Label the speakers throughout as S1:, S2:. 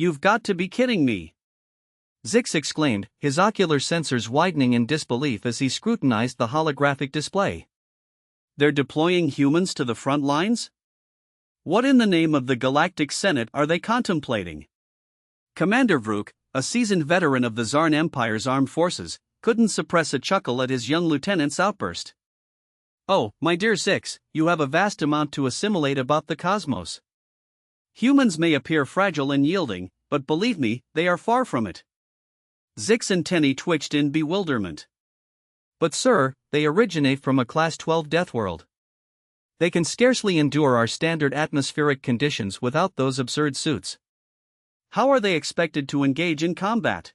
S1: You've got to be kidding me! Zix exclaimed, his ocular sensors widening in disbelief as he scrutinized the holographic display. They're deploying humans to the front lines? What in the name of the Galactic Senate are they contemplating? Commander Vrook, a seasoned veteran of the Zarn Empire's armed forces, couldn't suppress a chuckle at his young lieutenant's outburst. Oh, my dear Zix, you have a vast amount to assimilate about the cosmos. Humans may appear fragile and yielding, but believe me, they are far from it. Zix and Tenny twitched in bewilderment. But sir, they originate from a Class 12 death world. They can scarcely endure our standard atmospheric conditions without those absurd suits. How are they expected to engage in combat?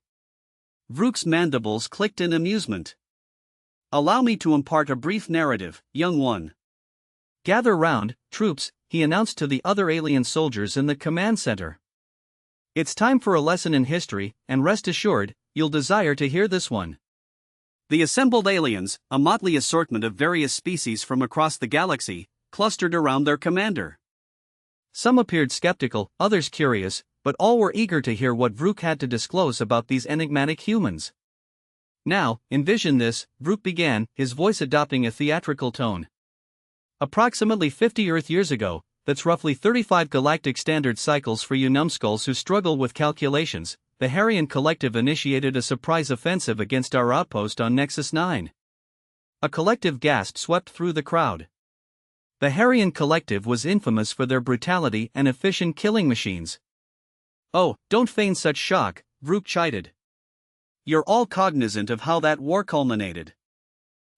S1: Vrook's mandibles clicked in amusement. Allow me to impart a brief narrative, young one. Gather round, troops, he announced to the other alien soldiers in the command center. It's time for a lesson in history, and rest assured, you'll desire to hear this one. The assembled aliens, a motley assortment of various species from across the galaxy, clustered around their commander. Some appeared skeptical, others curious, but all were eager to hear what Vrook had to disclose about these enigmatic humans. Now, envision this, Vrook began, his voice adopting a theatrical tone. Approximately 50 Earth years ago, that's roughly 35 galactic standard cycles for you numbskulls who struggle with calculations, the Harrian Collective initiated a surprise offensive against our outpost on Nexus 9. A collective gasp swept through the crowd. The Harrian Collective was infamous for their brutality and efficient killing machines. Oh, don't feign such shock, Vrook chided. You're all cognizant of how that war culminated.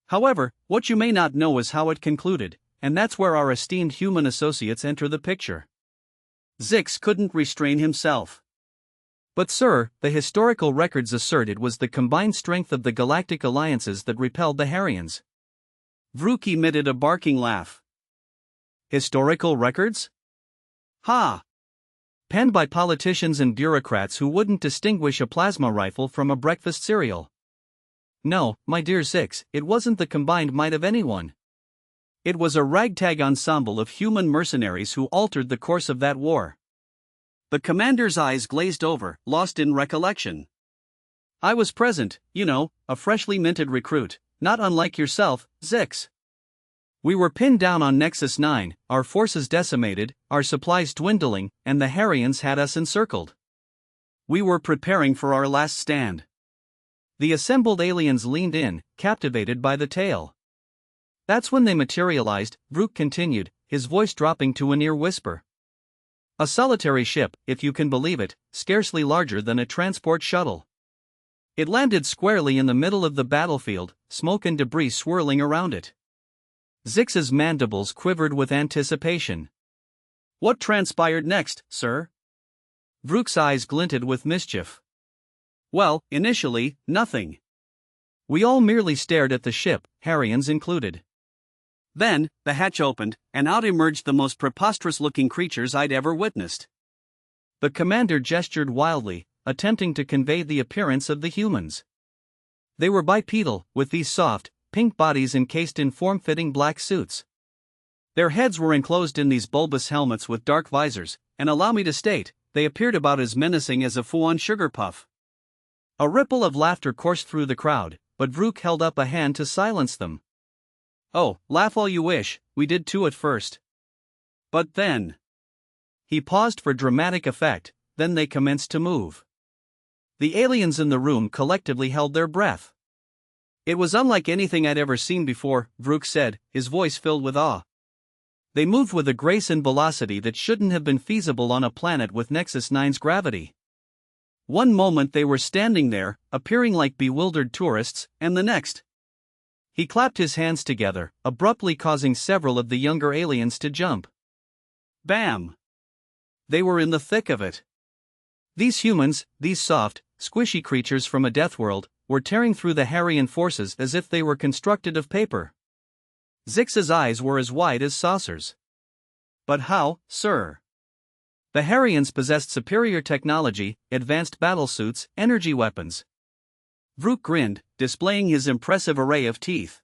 S1: However, what you may not know is how it concluded, and that's where our esteemed human associates enter the picture. Zix couldn't restrain himself. But sir, the historical records assert it was the combined strength of the galactic alliances that repelled the Harrians. Vrook emitted a barking laugh. Historical records? Ha! Penned by politicians and bureaucrats who wouldn't distinguish a plasma rifle from a breakfast cereal. No, my dear Zix, it wasn't the combined might of anyone. It was a ragtag ensemble of human mercenaries who altered the course of that war. The commander's eyes glazed over, lost in recollection. I was present, you know, a freshly minted recruit, not unlike yourself, Zix. We were pinned down on Nexus 9, our forces decimated, our supplies dwindling, and the Harrians had us encircled. We were preparing for our last stand. The assembled aliens leaned in, captivated by the tale. That's when they materialized, Vrook continued, his voice dropping to a near whisper. A solitary ship, if you can believe it, scarcely larger than a transport shuttle. It landed squarely in the middle of the battlefield, smoke and debris swirling around it. Zix's mandibles quivered with anticipation. What transpired next, sir? Vrook's eyes glinted with mischief. Well, initially, nothing. We all merely stared at the ship, Harrians included. Then, the hatch opened, and out emerged the most preposterous-looking creatures I'd ever witnessed. The commander gestured wildly, attempting to convey the appearance of the humans. They were bipedal, with these soft, pink bodies encased in form-fitting black suits. Their heads were enclosed in these bulbous helmets with dark visors, and allow me to state, they appeared about as menacing as a Fuon sugar puff. A ripple of laughter coursed through the crowd, but Vrook held up a hand to silence them. Oh, laugh all you wish, we did too at first. But then... He paused for dramatic effect, then they commenced to move. The aliens in the room collectively held their breath. It was unlike anything I'd ever seen before, Vrook said, his voice filled with awe. They moved with a grace and velocity that shouldn't have been feasible on a planet with Nexus 9's gravity. One moment they were standing there, appearing like bewildered tourists, and the next... He clapped his hands together, abruptly causing several of the younger aliens to jump. Bam! They were in the thick of it. These humans, these soft, squishy creatures from a death world, were tearing through the Harrian forces as if they were constructed of paper. Zix's eyes were as wide as saucers. But how, sir? The Harrians possessed superior technology, advanced battlesuits, energy weapons. Vrook grinned, displaying his impressive array of teeth.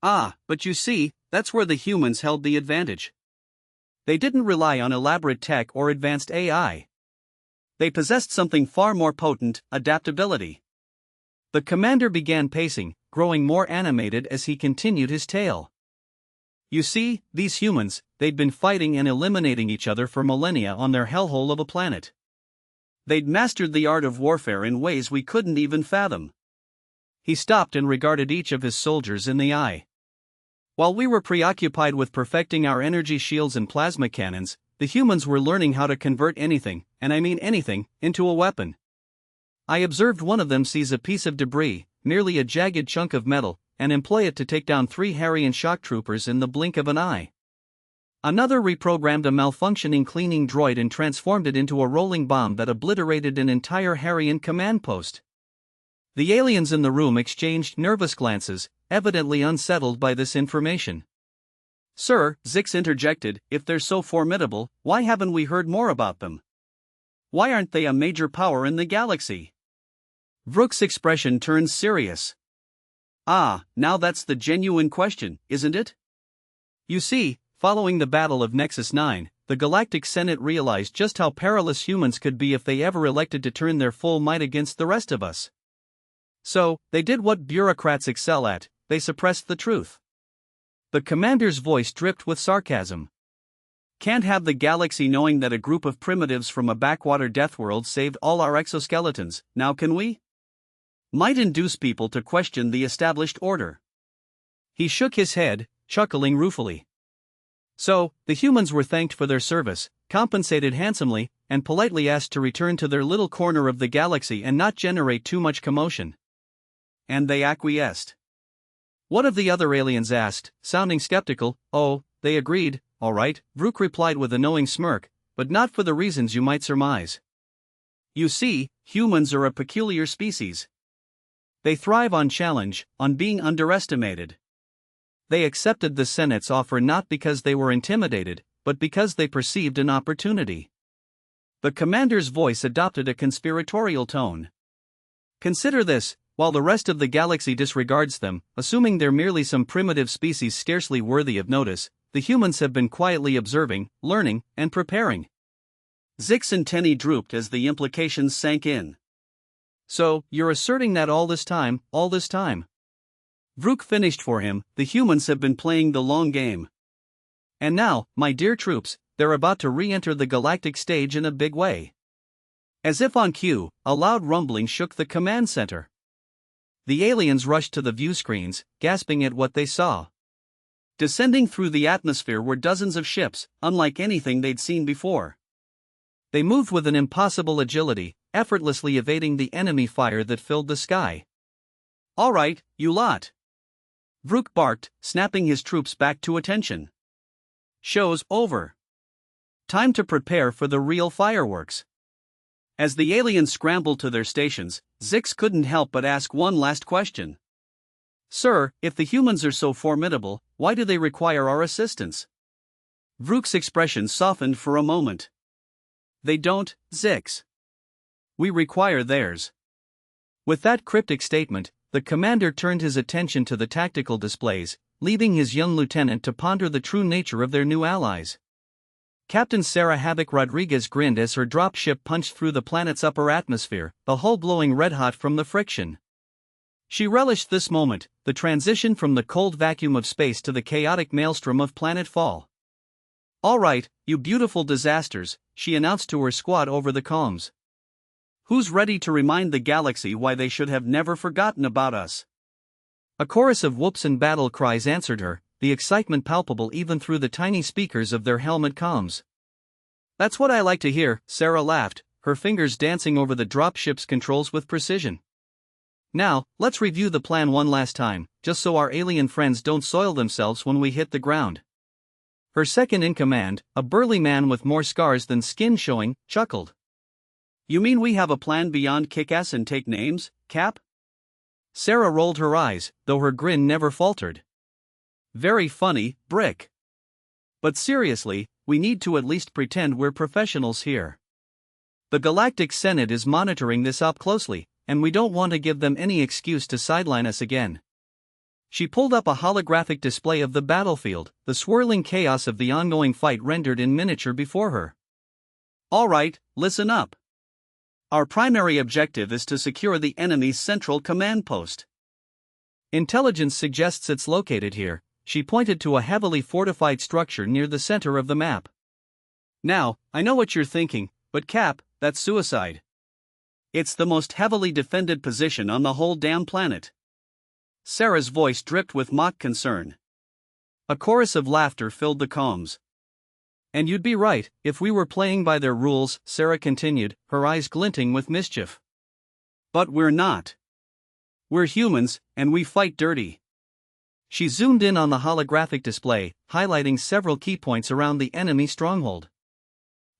S1: Ah, but you see, that's where the humans held the advantage. They didn't rely on elaborate tech or advanced AI. They possessed something far more potent: adaptability. The commander began pacing, growing more animated as he continued his tale. You see, these humans, they'd been fighting and eliminating each other for millennia on their hellhole of a planet. They'd mastered the art of warfare in ways we couldn't even fathom. He stopped and regarded each of his soldiers in the eye. While we were preoccupied with perfecting our energy shields and plasma cannons, the humans were learning how to convert anything, and I mean anything, into a weapon. I observed one of them seize a piece of debris, merely a jagged chunk of metal, and employ it to take down 3 Harrian shock troopers in the blink of an eye. Another reprogrammed a malfunctioning cleaning droid and transformed it into a rolling bomb that obliterated an entire Harrian command post. The aliens in the room exchanged nervous glances, evidently unsettled by this information. Sir, Zix interjected, if they're so formidable, why haven't we heard more about them? Why aren't they a major power in the galaxy? Vrook's expression turned serious. Ah, now that's the genuine question, isn't it? You see, following the Battle of Nexus 9, the Galactic Senate realized just how perilous humans could be if they ever elected to turn their full might against the rest of us. So, they did what bureaucrats excel at: they suppressed the truth. The commander's voice dripped with sarcasm. Can't have the galaxy knowing that a group of primitives from a backwater death world saved all our exoskeletons, now can we? Might induce people to question the established order. He shook his head, chuckling ruefully. So, the humans were thanked for their service, compensated handsomely, and politely asked to return to their little corner of the galaxy and not generate too much commotion. And they acquiesced. One of the other aliens asked, sounding skeptical. Oh, they agreed, all right, Vrook replied with a knowing smirk, but not for the reasons you might surmise. You see, humans are a peculiar species. They thrive on challenge, on being underestimated. They accepted the Senate's offer not because they were intimidated, but because they perceived an opportunity. The commander's voice adopted a conspiratorial tone. Consider this. While the rest of the galaxy disregards them, assuming they're merely some primitive species scarcely worthy of notice, the humans have been quietly observing, learning, and preparing. Zix and Tenny drooped as the implications sank in. So, you're asserting that all this time? Vrook finished for him. The humans have been playing the long game. And now, my dear troops, they're about to re-enter the galactic stage in a big way. As if on cue, a loud rumbling shook the command center. The aliens rushed to the view screens, gasping at what they saw. Descending through the atmosphere were dozens of ships, unlike anything they'd seen before. They moved with an impossible agility, effortlessly evading the enemy fire that filled the sky. All right, you lot. Vrook barked, snapping his troops back to attention. Show's over. Time to prepare for the real fireworks. As the aliens scrambled to their stations, Zix couldn't help but ask one last question. Sir, if the humans are so formidable, why do they require our assistance? Vrook's expression softened for a moment. They don't, Zix. We require theirs. With that cryptic statement, the commander turned his attention to the tactical displays, leaving his young lieutenant to ponder the true nature of their new allies. Captain Sarah Havoc Rodriguez grinned as her dropship punched through the planet's upper atmosphere, the hull glowing red-hot from the friction. She relished this moment, the transition from the cold vacuum of space to the chaotic maelstrom of planet fall. All right, you beautiful disasters, she announced to her squad over the comms. Who's ready to remind the galaxy why they should have never forgotten about us? A chorus of whoops and battle cries answered her, the excitement palpable even through the tiny speakers of their helmet comms. That's what I like to hear, Sarah laughed, her fingers dancing over the dropship's controls with precision. Now, let's review the plan one last time, just so our alien friends don't soil themselves when we hit the ground. Her second-in-command, a burly man with more scars than skin showing, chuckled. You mean we have a plan beyond kick-ass and take names, Cap? Sarah rolled her eyes, though her grin never faltered. Very funny, Brick. But seriously, we need to at least pretend we're professionals here. The Galactic Senate is monitoring this up closely, and we don't want to give them any excuse to sideline us again. She pulled up a holographic display of the battlefield, the swirling chaos of the ongoing fight rendered in miniature before her. All right, listen up. Our primary objective is to secure the enemy's central command post. Intelligence suggests it's located here. She pointed to a heavily fortified structure near the center of the map. Now, I know what you're thinking, but Cap, that's suicide. It's the most heavily defended position on the whole damn planet. Sarah's voice dripped with mock concern. A chorus of laughter filled the comms. And you'd be right, if we were playing by their rules, Sarah continued, her eyes glinting with mischief. But we're not. We're humans, and we fight dirty. She zoomed in on the holographic display, highlighting several key points around the enemy stronghold.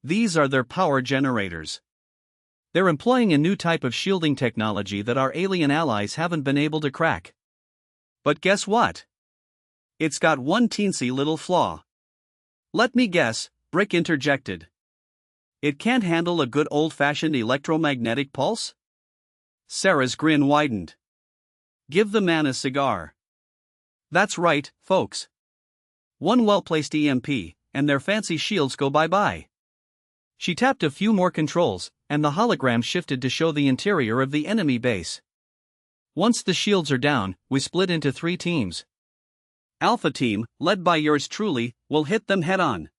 S1: These are their power generators. They're employing a new type of shielding technology that our alien allies haven't been able to crack. But guess what? It's got one teensy little flaw. Let me guess, Brick interjected. It can't handle a good old-fashioned electromagnetic pulse? Sarah's grin widened. Give the man a cigar. That's right, folks. One well-placed EMP, and their fancy shields go bye-bye. She tapped a few more controls, and the hologram shifted to show the interior of the enemy base. Once the shields are down, we split into 3 teams. Alpha Team, led by yours truly, will hit them head-on.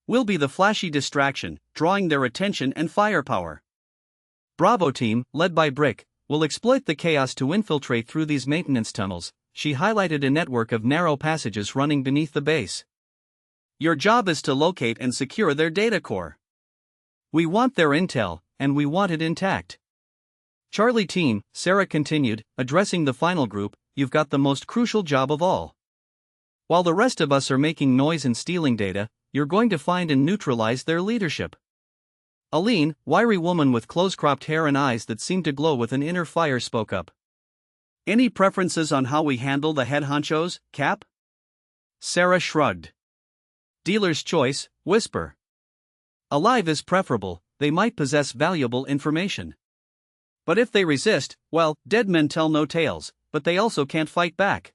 S1: We'll be the flashy distraction, drawing their attention and firepower. Bravo Team, led by Brick, will exploit the chaos to infiltrate through these maintenance tunnels. She highlighted a network of narrow passages running beneath the base. Your job is to locate and secure their data core. We want their intel, and we want it intact. Charlie Team, Sarah continued, addressing the final group, you've got the most crucial job of all. While the rest of us are making noise and stealing data, you're going to find and neutralize their leadership. A lean, wiry woman with close-cropped hair and eyes that seemed to glow with an inner fire spoke up. Any preferences on how we handle the head honchos, Cap? Sarah shrugged. Dealer's choice, whisper. Alive is preferable, they might possess valuable information. But if they resist, well, dead men tell no tales, but they also can't fight back.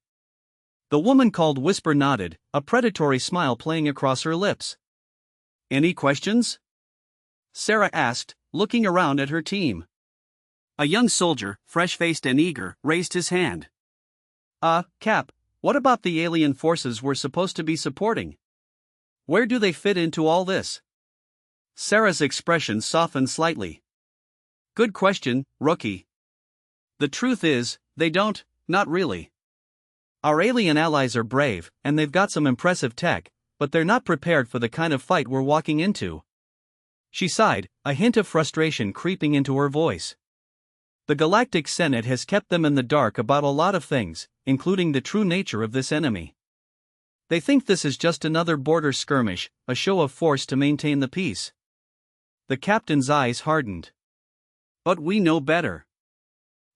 S1: The woman called Whisper nodded, a predatory smile playing across her lips. Any questions? Sarah asked, looking around at her team. A young soldier, fresh-faced and eager, raised his hand. Cap, what about the alien forces we're supposed to be supporting? Where do they fit into all this? Sarah's expression softened slightly. Good question, rookie. The truth is, they don't, not really. Our alien allies are brave, and they've got some impressive tech, but they're not prepared for the kind of fight we're walking into. She sighed, a hint of frustration creeping into her voice. The Galactic Senate has kept them in the dark about a lot of things, including the true nature of this enemy. They think this is just another border skirmish, a show of force to maintain the peace. The captain's eyes hardened. But we know better.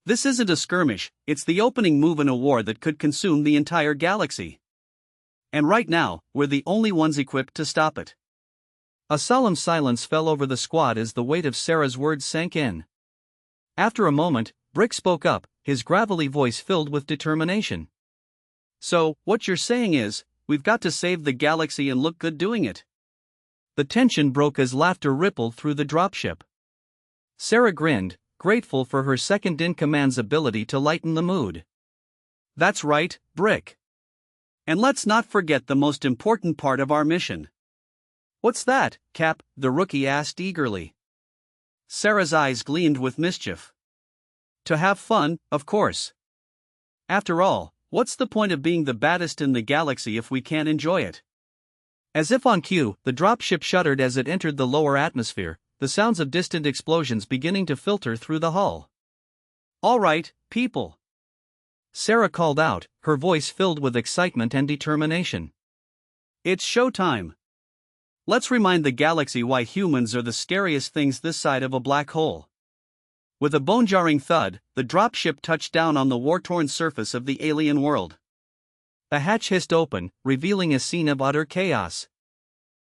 S1: This isn't a skirmish, it's the opening move in a war that could consume the entire galaxy. And right now, we're the only ones equipped to stop it. A solemn silence fell over the squad as the weight of Sarah's words sank in. After a moment, Brick spoke up, his gravelly voice filled with determination. So, what you're saying is, we've got to save the galaxy and look good doing it. The tension broke as laughter rippled through the dropship. Sarah grinned, grateful for her second-in-command's ability to lighten the mood. That's right, Brick. And let's not forget the most important part of our mission. What's that, Cap? The rookie asked eagerly. Sarah's eyes gleamed with mischief. To have fun, of course. After all, what's the point of being the baddest in the galaxy if we can't enjoy it? As if on cue, the dropship shuddered as it entered the lower atmosphere, the sounds of distant explosions beginning to filter through the hull. All right, people. Sarah called out, her voice filled with excitement and determination. It's showtime. Let's remind the galaxy why humans are the scariest things this side of a black hole. With a bone-jarring thud, the dropship touched down on the war-torn surface of the alien world. The hatch hissed open, revealing a scene of utter chaos.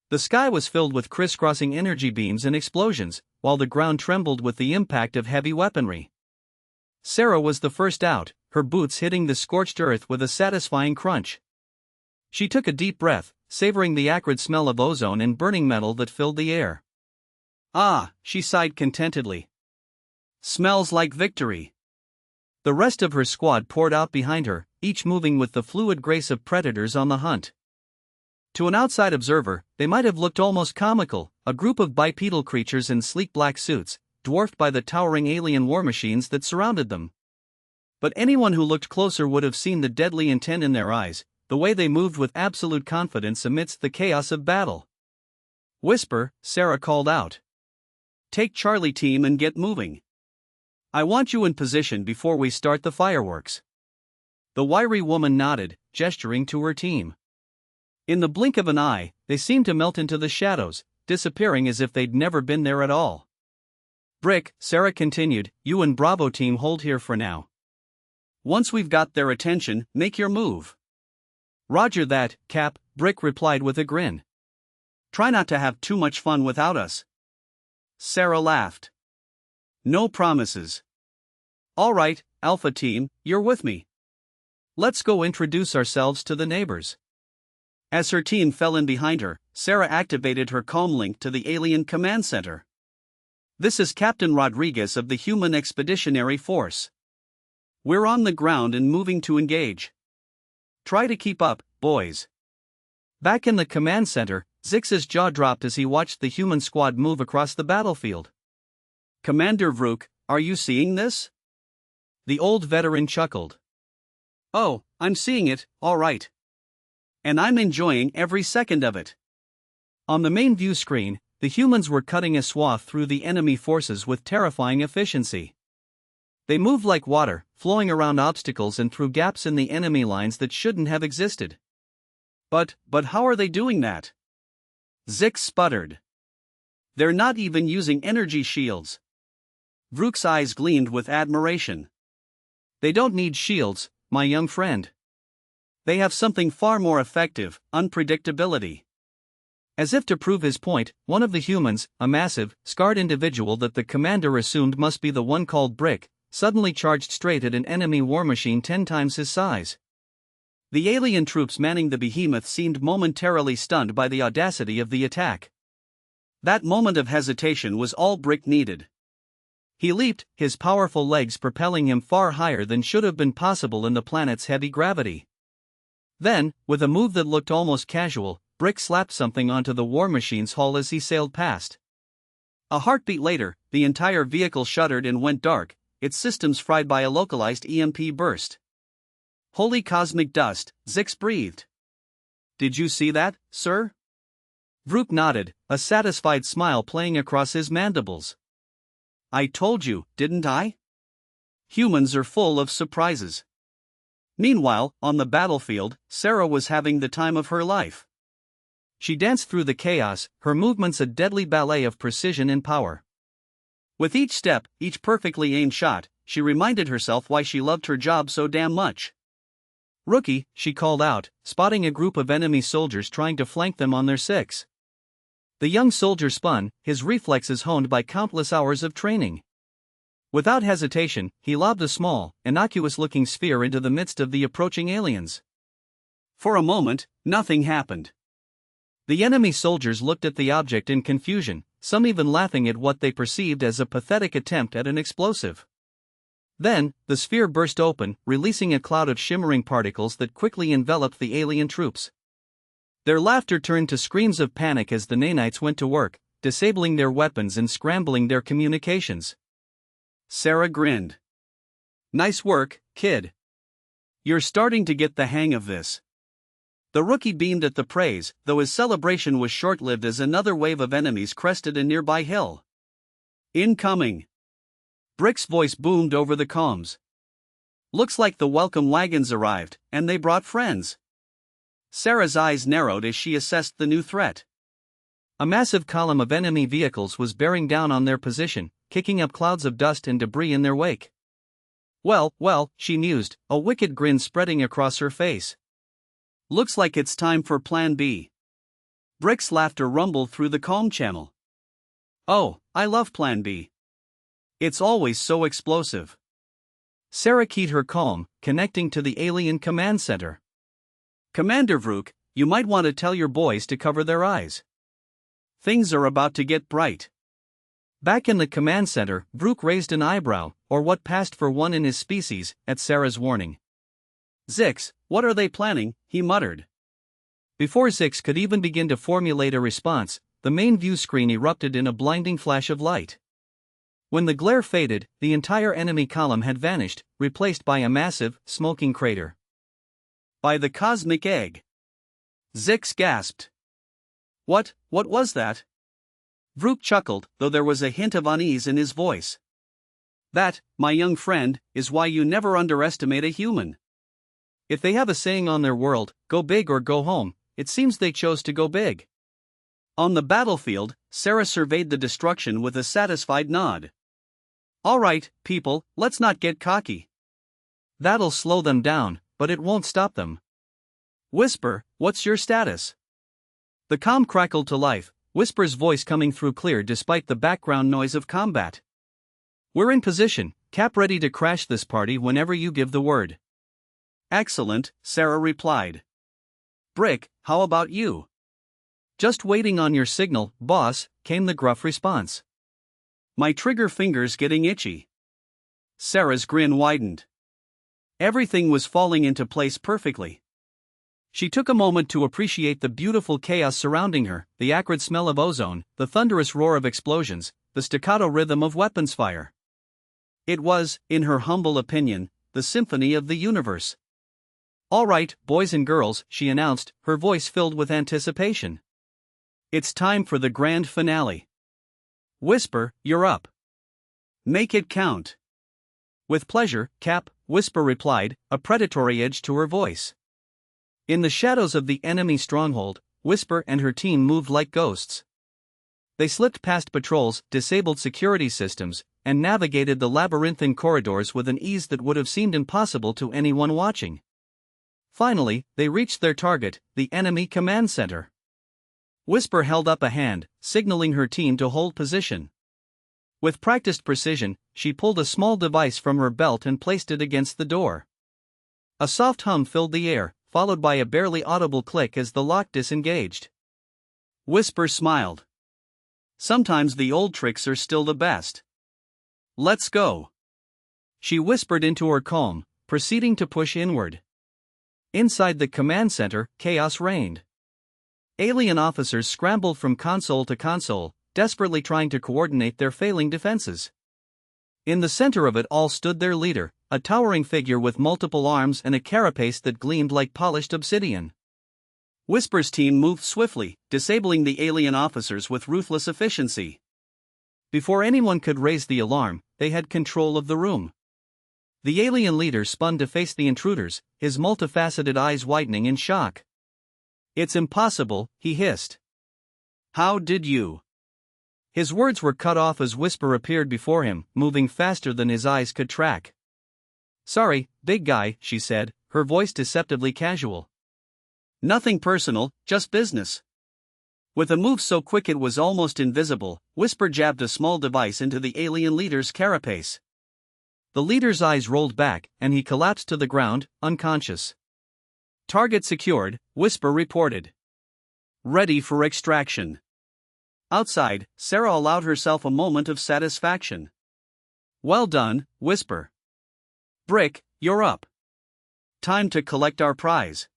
S1: The sky was filled with crisscrossing energy beams and explosions, while the ground trembled with the impact of heavy weaponry. Sarah was the first out, her boots hitting the scorched earth with a satisfying crunch. She took a deep breath, savoring the acrid smell of ozone and burning metal that filled the air. Ah, she sighed contentedly. Smells like victory. The rest of her squad poured out behind her, each moving with the fluid grace of predators on the hunt. To an outside observer, they might have looked almost comical, a group of bipedal creatures in sleek black suits, dwarfed by the towering alien war machines that surrounded them. But anyone who looked closer would have seen the deadly intent in their eyes, the way they moved with absolute confidence amidst the chaos of battle. "Whisper," Sarah called out. "Take Charlie team and get moving. I want you in position before we start the fireworks." The wiry woman nodded, gesturing to her team. In the blink of an eye, they seemed to melt into the shadows, disappearing as if they'd never been there at all. "Brick," Sarah continued, "you and Bravo team hold here for now. Once we've got their attention, make your move." "Roger that, Cap," Brick replied with a grin. "Try not to have too much fun without us." Sarah laughed. "No promises." "All right, Alpha team, you're with me. Let's go introduce ourselves to the neighbors." As her team fell in behind her, Sarah activated her comm link to the alien command center. "This is Captain Rodriguez of the Human Expeditionary Force. We're on the ground and moving to engage. Try to keep up, boys." Back in the command center, Zix's jaw dropped as he watched the human squad move across the battlefield. "Commander Vrook, are you seeing this?" The old veteran chuckled. "Oh, I'm seeing it, all right. And I'm enjoying every second of it." On the main view screen, the humans were cutting a swath through the enemy forces with terrifying efficiency. They moved like water, flowing around obstacles and through gaps in the enemy lines that shouldn't have existed. But how are they doing that?" Zix sputtered. "They're not even using energy shields." Vrook's eyes gleamed with admiration. "They don't need shields, my young friend. They have something far more effective: unpredictability." As if to prove his point, one of the humans, a massive, scarred individual that the commander assumed must be the one called Brick, suddenly charged straight at an enemy war machine 10 times his size. The alien troops manning the behemoth seemed momentarily stunned by the audacity of the attack. That moment of hesitation was all Brick needed. He leaped, his powerful legs propelling him far higher than should have been possible in the planet's heavy gravity. Then, with a move that looked almost casual, Brick slapped something onto the war machine's hull as he sailed past. A heartbeat later, the entire vehicle shuddered and went dark, its systems fried by a localized EMP burst. "Holy cosmic dust," Zix breathed. "Did you see that, sir?" Vrook nodded, a satisfied smile playing across his mandibles. "I told you, didn't I? Humans are full of surprises." Meanwhile, on the battlefield, Sarah was having the time of her life. She danced through the chaos, her movements a deadly ballet of precision and power. With each step, each perfectly aimed shot, she reminded herself why she loved her job so damn much. "Rookie," she called out, spotting a group of enemy soldiers trying to flank them on their six. The young soldier spun, his reflexes honed by countless hours of training. Without hesitation, he lobbed a small, innocuous-looking sphere into the midst of the approaching aliens. For a moment, nothing happened. The enemy soldiers looked at the object in confusion, some even laughing at what they perceived as a pathetic attempt at an explosive. Then, the sphere burst open, releasing a cloud of shimmering particles that quickly enveloped the alien troops. Their laughter turned to screams of panic as the nanites went to work, disabling their weapons and scrambling their communications. Sarah grinned. "Nice work, kid. You're starting to get the hang of this." The rookie beamed at the praise, though his celebration was short-lived as another wave of enemies crested a nearby hill. "Incoming!" Brick's voice boomed over the comms. "Looks like the welcome wagons arrived, and they brought friends." Sarah's eyes narrowed as she assessed the new threat. A massive column of enemy vehicles was bearing down on their position, kicking up clouds of dust and debris in their wake. Well, she mused, a wicked grin spreading across her face. "Looks like it's time for Plan B." Brick's laughter rumbled through the comm channel. "Oh, I love Plan B. It's always so explosive." Sarah keyed her comm, connecting to the alien command center. "Commander Vrook, you might want to tell your boys to cover their eyes. Things are about to get bright." Back in the command center, Vrook raised an eyebrow, or what passed for one in his species, at Sarah's warning. "Zix, what are they planning?" he muttered. Before Zix could even begin to formulate a response, the main view screen erupted in a blinding flash of light. When the glare faded, the entire enemy column had vanished, replaced by a massive, smoking crater. "By the cosmic egg!" Zix gasped. What was that?" Vrook chuckled, though there was a hint of unease in his voice. "That, my young friend, is why you never underestimate a human. If they have a saying on their world, go big or go home, it seems they chose to go big." On the battlefield, Sarah surveyed the destruction with a satisfied nod. "All right, people, let's not get cocky. That'll slow them down, but it won't stop them. Whisper, what's your status?" The comm crackled to life, Whisper's voice coming through clear despite the background noise of combat. "We're in position, Cap, ready to crash this party whenever you give the word." "Excellent," Sarah replied. "Brick, how about you?" "Just waiting on your signal, boss," came the gruff response. "My trigger finger's getting itchy." Sarah's grin widened. Everything was falling into place perfectly. She took a moment to appreciate the beautiful chaos surrounding her, the acrid smell of ozone, the thunderous roar of explosions, the staccato rhythm of weapons fire. It was, in her humble opinion, the symphony of the universe. "All right, boys and girls," she announced, her voice filled with anticipation. "It's time for the grand finale. Whisper, you're up. Make it count." "With pleasure, Cap," Whisper replied, a predatory edge to her voice. In the shadows of the enemy stronghold, Whisper and her team moved like ghosts. They slipped past patrols, disabled security systems, and navigated the labyrinthine corridors with an ease that would have seemed impossible to anyone watching. Finally, they reached their target, the enemy command center. Whisper held up a hand, signaling her team to hold position. With practiced precision, she pulled a small device from her belt and placed it against the door. A soft hum filled the air, followed by a barely audible click as the lock disengaged. Whisper smiled. "Sometimes the old tricks are still the best. Let's go." She whispered into her calm, proceeding to push inward. Inside the command center, chaos reigned. Alien officers scrambled from console to console, desperately trying to coordinate their failing defenses. In the center of it all stood their leader, a towering figure with multiple arms and a carapace that gleamed like polished obsidian. Whisper's team moved swiftly, disabling the alien officers with ruthless efficiency. Before anyone could raise the alarm, they had control of the room. The alien leader spun to face the intruders, his multifaceted eyes widening in shock. "It's impossible," he hissed. "How did you?" His words were cut off as Whisper appeared before him, moving faster than his eyes could track. "Sorry, big guy," she said, her voice deceptively casual. "Nothing personal, just business." With a move so quick it was almost invisible, Whisper jabbed a small device into the alien leader's carapace. The leader's eyes rolled back, and he collapsed to the ground, unconscious. "Target secured," Whisper reported. "Ready for extraction." Outside, Sarah allowed herself a moment of satisfaction. "Well done, Whisper. Brick, you're up. Time to collect our prize."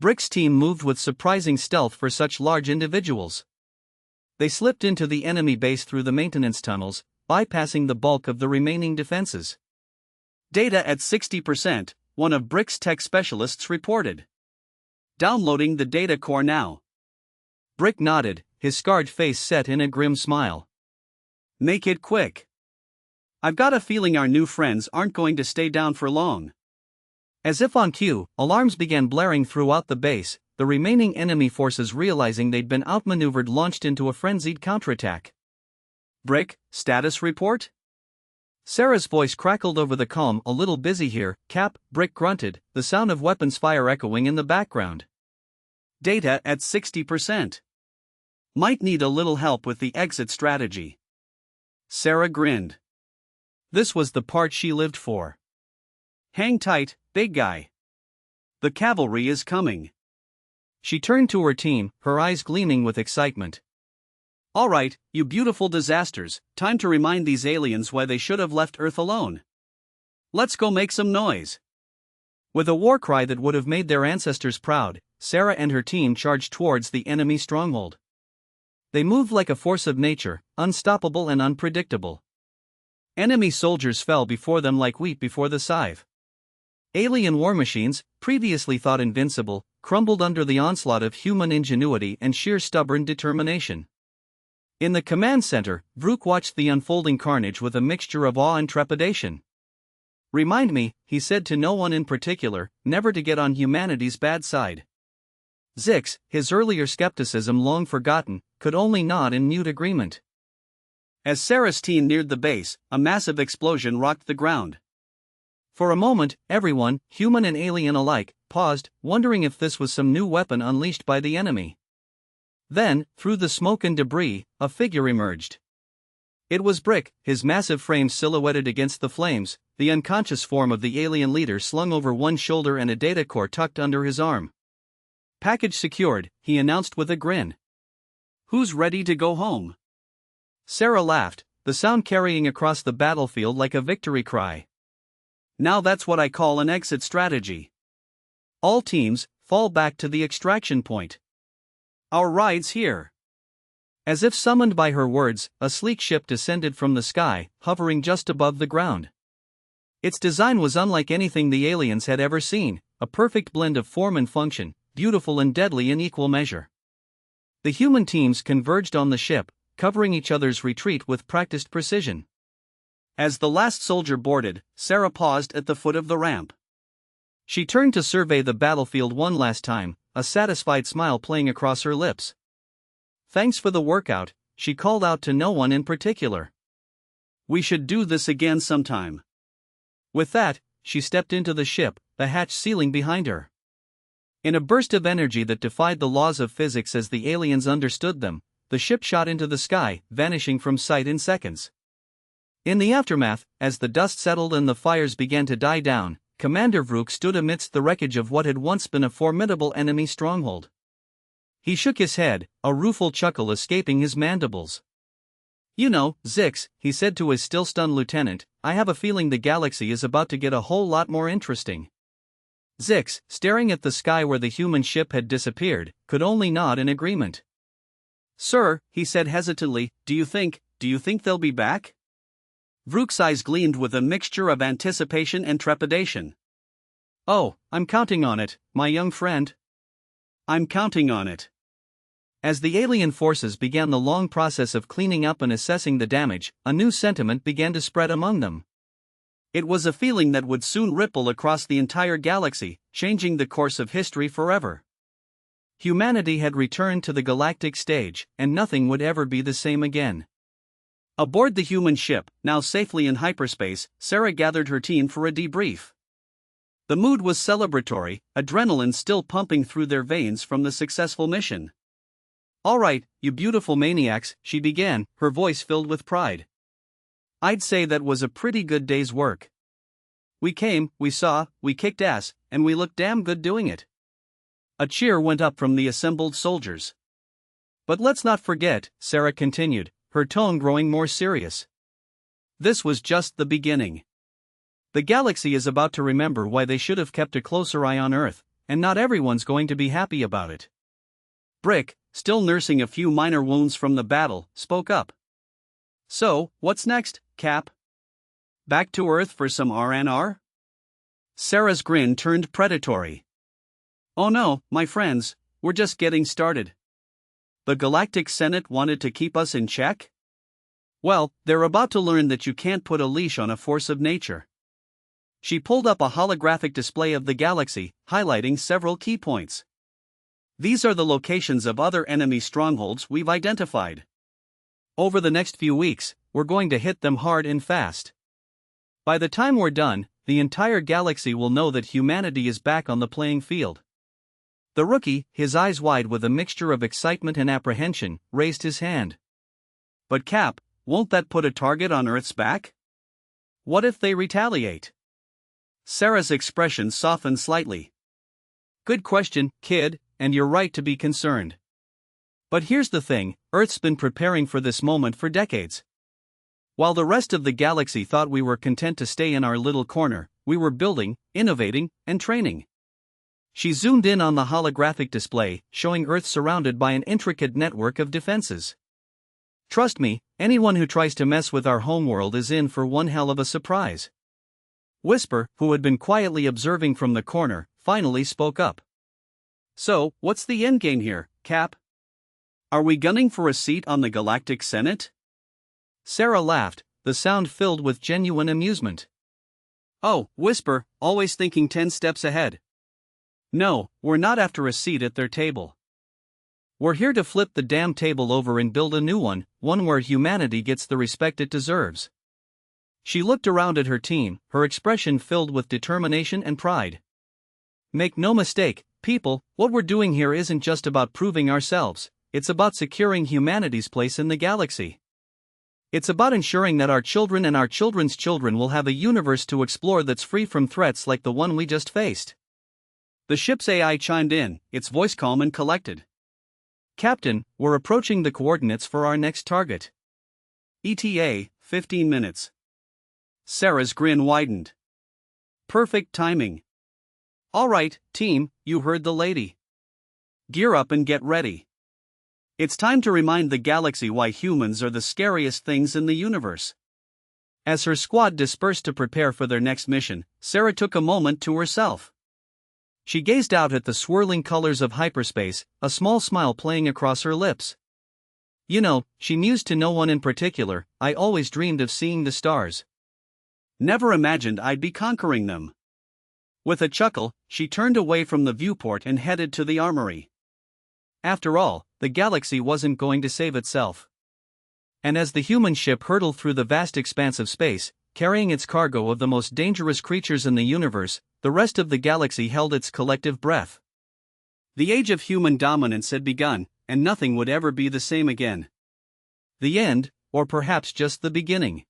S1: Brick's team moved with surprising stealth for such large individuals. They slipped into the enemy base through the maintenance tunnels, bypassing the bulk of the remaining defenses. "Data at 60%, one of Brick's tech specialists reported. Downloading the data core now." Brick nodded, his scarred face set in a grim smile. "Make it quick. I've got a feeling our new friends aren't going to stay down for long." As if on cue, alarms began blaring throughout the base, the remaining enemy forces realizing they'd been outmaneuvered launched into a frenzied counterattack. "Brick, status report?" Sarah's voice crackled over the calm. "A little busy here, Cap," Brick grunted, the sound of weapons fire echoing in the background. "Data at 60%. Might need a little help with the exit strategy." Sarah grinned. This was the part she lived for. "Hang tight, big guy. The cavalry is coming." She turned to her team, her eyes gleaming with excitement. Alright, you beautiful disasters, time to remind these aliens why they should have left Earth alone. Let's go make some noise. With a war cry that would have made their ancestors proud, Sarah and her team charged towards the enemy stronghold. They moved like a force of nature, unstoppable and unpredictable. Enemy soldiers fell before them like wheat before the scythe. Alien war machines, previously thought invincible, crumbled under the onslaught of human ingenuity and sheer stubborn determination. In the command center, Vrook watched the unfolding carnage with a mixture of awe and trepidation. Remind me, he said to no one in particular, never to get on humanity's bad side. Zix, his earlier skepticism long forgotten, could only nod in mute agreement. As Sarah's team neared the base, a massive explosion rocked the ground. For a moment, everyone, human and alien alike, paused, wondering if this was some new weapon unleashed by the enemy. Then, through the smoke and debris, a figure emerged. It was Brick, his massive frame silhouetted against the flames, the unconscious form of the alien leader slung over one shoulder and a data core tucked under his arm. Package secured, he announced with a grin. Who's ready to go home? Sarah laughed, the sound carrying across the battlefield like a victory cry. Now that's what I call an exit strategy. All teams, fall back to the extraction point. Our ride's here. As if summoned by her words, a sleek ship descended from the sky, hovering just above the ground. Its design was unlike anything the aliens had ever seen, a perfect blend of form and function, beautiful and deadly in equal measure. The human teams converged on the ship, covering each other's retreat with practiced precision. As the last soldier boarded, Sarah paused at the foot of the ramp. She turned to survey the battlefield one last time, a satisfied smile playing across her lips. Thanks for the workout, she called out to no one in particular. We should do this again sometime. With that, she stepped into the ship, the hatch sealing behind her. In a burst of energy that defied the laws of physics as the aliens understood them, the ship shot into the sky, vanishing from sight in seconds. In the aftermath, as the dust settled and the fires began to die down, Commander Vrook stood amidst the wreckage of what had once been a formidable enemy stronghold. He shook his head, a rueful chuckle escaping his mandibles. You know, Zix, he said to his still-stunned lieutenant, I have a feeling the galaxy is about to get a whole lot more interesting. Zix, staring at the sky where the human ship had disappeared, could only nod in agreement. Sir, he said hesitantly, do you think they'll be back? Vrook's eyes gleamed with a mixture of anticipation and trepidation. Oh, I'm counting on it, my young friend. I'm counting on it. As the alien forces began the long process of cleaning up and assessing the damage, a new sentiment began to spread among them. It was a feeling that would soon ripple across the entire galaxy, changing the course of history forever. Humanity had returned to the galactic stage, and nothing would ever be the same again. Aboard the human ship, now safely in hyperspace, Sarah gathered her team for a debrief. The mood was celebratory, adrenaline still pumping through their veins from the successful mission. All right, you beautiful maniacs, she began, her voice filled with pride. I'd say that was a pretty good day's work. We came, we saw, we kicked ass, and we looked damn good doing it. A cheer went up from the assembled soldiers. But let's not forget, Sarah continued, her tone growing more serious. This was just the beginning. The galaxy is about to remember why they should have kept a closer eye on Earth, and not everyone's going to be happy about it. Brick, still nursing a few minor wounds from the battle, spoke up. So, what's next, Cap? Back to Earth for some R&R? Sarah's grin turned predatory. Oh no, my friends, we're just getting started. The Galactic Senate wanted to keep us in check? Well, they're about to learn that you can't put a leash on a force of nature. She pulled up a holographic display of the galaxy, highlighting several key points. These are the locations of other enemy strongholds we've identified. Over the next few weeks, we're going to hit them hard and fast. By the time we're done, the entire galaxy will know that humanity is back on the playing field. The rookie, his eyes wide with a mixture of excitement and apprehension, raised his hand. But Cap, won't that put a target on Earth's back? What if they retaliate? Sarah's expression softened slightly. Good question, kid, and you're right to be concerned. But here's the thing, Earth's been preparing for this moment for decades. While the rest of the galaxy thought we were content to stay in our little corner, we were building, innovating, and training. She zoomed in on the holographic display, showing Earth surrounded by an intricate network of defenses. Trust me, anyone who tries to mess with our homeworld is in for one hell of a surprise. Whisper, who had been quietly observing from the corner, finally spoke up. So, what's the endgame here, Cap? Are we gunning for a seat on the Galactic Senate? Sarah laughed, the sound filled with genuine amusement. Oh, Whisper, always thinking 10 steps ahead. No, we're not after a seat at their table. We're here to flip the damn table over and build a new one where humanity gets the respect it deserves. She looked around at her team, her expression filled with determination and pride. Make no mistake, people, what we're doing here isn't just about proving ourselves, it's about securing humanity's place in the galaxy. It's about ensuring that our children and our children's children will have a universe to explore that's free from threats like the one we just faced. The ship's AI chimed in, its voice calm and collected. Captain, we're approaching the coordinates for our next target. ETA, 15 minutes. Sarah's grin widened. Perfect timing. All right, team, you heard the lady. Gear up and get ready. It's time to remind the galaxy why humans are the scariest things in the universe. As her squad dispersed to prepare for their next mission, Sarah took a moment to herself. She gazed out at the swirling colors of hyperspace, a small smile playing across her lips. You know, she mused to no one in particular, I always dreamed of seeing the stars. Never imagined I'd be conquering them. With a chuckle, she turned away from the viewport and headed to the armory. After all, the galaxy wasn't going to save itself. And as the human ship hurtled through the vast expanse of space, carrying its cargo of the most dangerous creatures in the universe, the rest of the galaxy held its collective breath. The age of human dominance had begun, and nothing would ever be the same again. The end, or perhaps just the beginning.